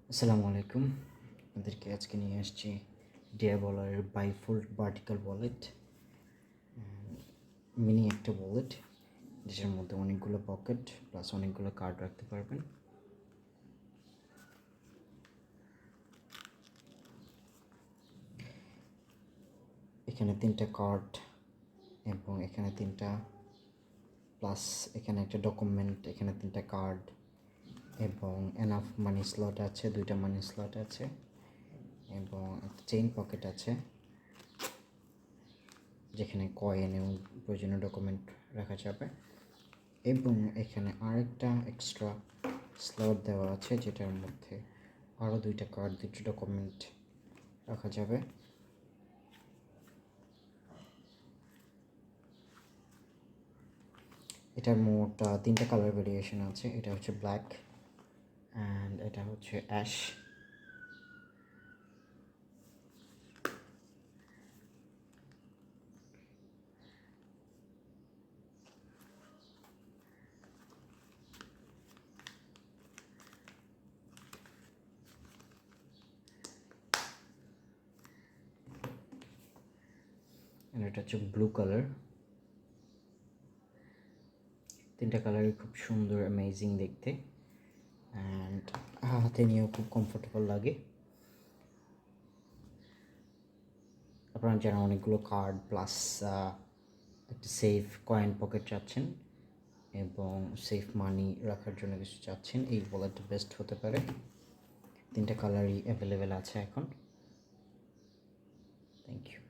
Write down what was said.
আসসালামু আলাইকুম। আপনাদেরকে আজকে নিয়ে আসছি ডিয়াবলারের বাইফোল্ড ভার্টিক্যাল ওয়ালেট। মিনি একটা ওয়ালেট যেটার মধ্যে অনেকগুলো পকেট প্লাস অনেকগুলো কার্ড রাখতে পারবেন। এখানে 3টা কার্ড এবং এখানে 3টা প্লাস এখানে একটা ডকুমেন্ট, এখানে 3টা কার্ড এবং এনাফ মানি স্লট আছে, 2টা মানি স্লট আছে এবং একটা চেইন পকেট আছে যেখানে কয়েন এবং প্রয়োজনীয় ডকুমেন্ট রাখা যাবে এবং এখানে আরেকটা এক্সট্রা স্লট দেওয়া আছে যেটার মধ্যে আরও 2টা কার্ড, 2টা ডকুমেন্ট রাখা যাবে। এটার মোট 3টা কালার ভেরিয়েশন আছে। এটা হচ্ছে ব্ল্যাক অ্যান্ড এটা হচ্ছে অ্যাশ। এটা হচ্ছে ব্লু কালার। 3টা কালারই খুব সুন্দর, অ্যামেজিং দেখতে অ্যান্ড হাতে নিয়েও খুব কমফোর্টেবল লাগে। আপনারা যারা অনেকগুলো কার্ড প্লাস একটা সেফ কয়েন পকেট চাচ্ছেন এবং সেফ মানি রাখার জন্য কিছু চাচ্ছেন, এই ওয়ালেটটা বেস্ট হতে পারে। 3টা কালারই অ্যাভেলেবেল আছে এখন। Thank you.